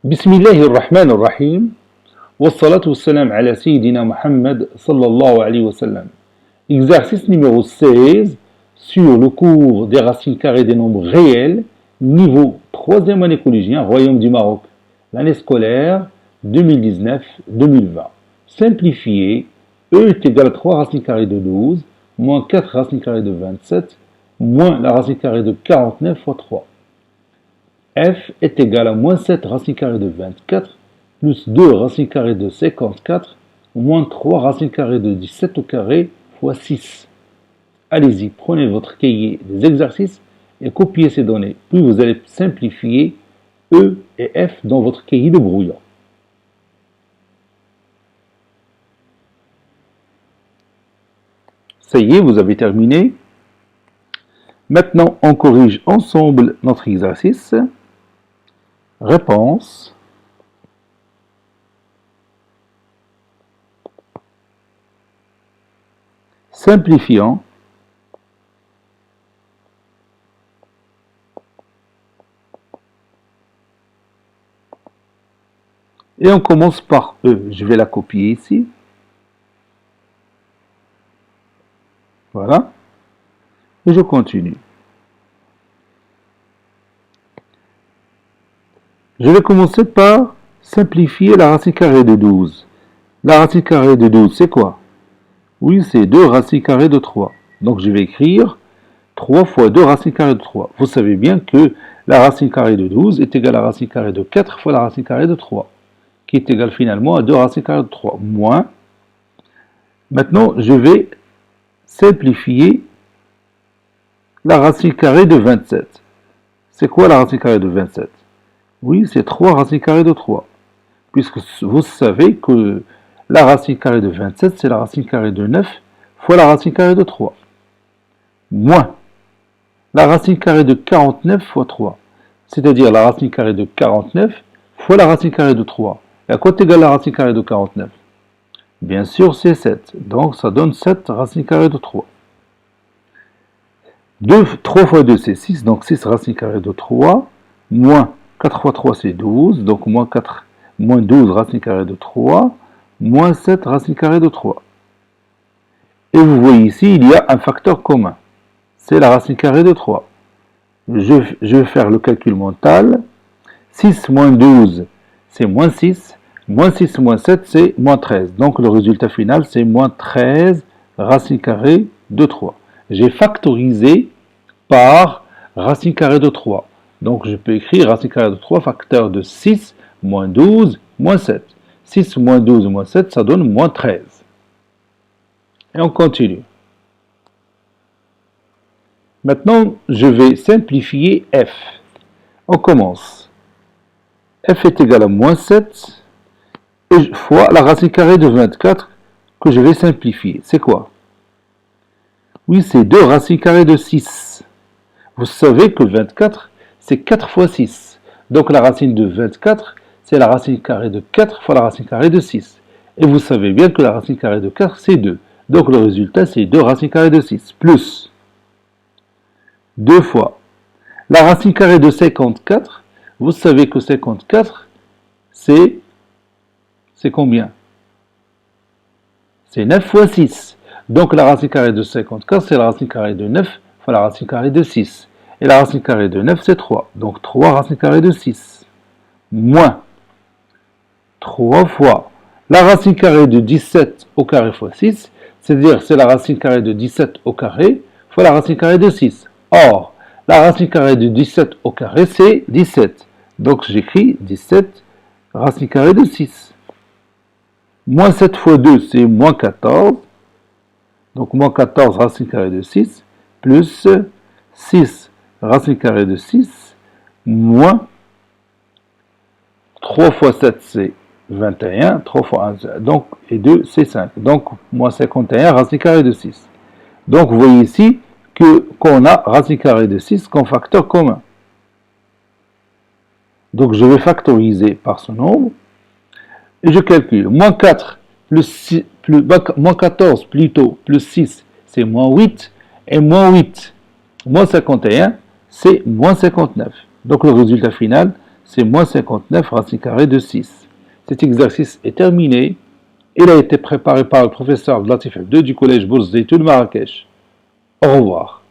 بسم الله الرحمن الرحيم والصلاة والسلام على سيدنا Muhammad sallallahu alayhi wa sallam. Exercice numéro 16 sur le cours des racines carrées des nombres réels, niveau 3e année collégien, Royaume du Maroc, l'année scolaire 2019-2020. Simplifié, E est égal à 3 racines carrées de 12, moins 4 racines carrées de 27, moins la racine carrée de 49 fois 3. F est égal à moins 7 racines carrées de 24, plus 2 racines carrées de 54, moins 3 racines carrées de 17 au carré, fois 6. Allez-y, prenez votre cahier des exercices et copiez ces données. Puis vous allez simplifier E et F dans votre cahier de brouillon. Ça y est, vous avez terminé. Maintenant, on corrige ensemble notre exercice. Réponse. Simplifiant. Et on commence par E. Je vais la copier ici. Voilà. Et je continue. Je vais commencer par simplifier la racine carrée de 12. La racine carrée de 12, c'est quoi? Oui, c'est 2 racines carrées de 3. Donc je vais écrire 3 fois 2 racines carrées de 3. Vous savez bien que la racine carrée de 12 est égale à la racine carrée de 4 fois la racine carrée de 3, qui est égale finalement à 2 racines carrées de 3, moins. Maintenant, je vais simplifier la racine carrée de 27. C'est quoi la racine carrée de 27? Oui, c'est 3 racines carrées de 3. Puisque vous savez que la racine carrée de 27, c'est la racine carrée de 9 fois la racine carrée de 3. Moins la racine carrée de 49 fois 3. C'est-à-dire la racine carrée de 49 fois la racine carrée de 3. Et à quoi est égale la racine carrée de 49? Bien sûr, c'est 7. Donc, ça donne 7 racines carrées de 3. 3 fois 2, c'est 6. Donc, 6 racines carrées de 3. Moins 4 fois 3, c'est 12. Donc, moins 12 racines carrées de 3. Moins 7 racines carrées de 3. Et vous voyez ici, il y a un facteur commun. C'est la racine carrée de 3. Je vais faire le calcul mental. 6 moins 12, c'est moins 6. Moins 6 moins 7, c'est moins 13. Donc le résultat final, c'est moins 13 racine carrée de 3. J'ai factorisé par racine carrée de 3. Donc je peux écrire racine carrée de 3, facteur de 6 moins 12 moins 7. 6 moins 12 moins 7, ça donne moins 13. Et on continue. Maintenant, je vais simplifier F. On commence. F est égal à moins 7 fois la racine carrée de 24 que je vais simplifier. C'est quoi? Oui, c'est 2 racines carrées de 6. Vous savez que 24, c'est 4 fois 6. Donc la racine de 24, c'est la racine carrée de 4 fois la racine carrée de 6. Et vous savez bien que la racine carrée de 4, c'est 2. Donc le résultat, c'est 2 racines carrées de 6, plus 2 fois la racine carrée de 54. Vous savez que 54, c'est combien? C'est 9 fois 6. Donc la racine carrée de 54, c'est la racine carrée de 9 fois la racine carrée de 6. Et la racine carrée de 9, c'est 3. Donc 3 racines carrées de 6. Moins 3 fois la racine carrée de 17 au carré fois 6. C'est-à-dire c'est la racine carrée de 17 au carré fois la racine carrée de 6. Or, la racine carrée de 17 au carré, c'est 17. Donc j'écris 17 racine carrée de 6. Moins 7 fois 2, c'est moins 14. Donc moins 14 racine carrée de 6, plus 6 racine carrée de 6, moins 3 fois 7, c'est 21. 3 fois 1, donc, et 2, c'est 5. Donc moins 51 racine carrée de 6. Donc vous voyez ici qu'on a racine carrée de 6 comme facteur commun. Donc je vais factoriser par ce nombre. Et je calcule. Moins 4 moins 14 plutôt, plus 6, c'est moins 8. Et moins 8, moins 51, c'est moins 59. Donc le résultat final, c'est moins 59 racine carrée de 6. Cet exercice est terminé. Il a été préparé par le professeur Latif Abdou du collège Bourse d'Études Marrakech. Au revoir.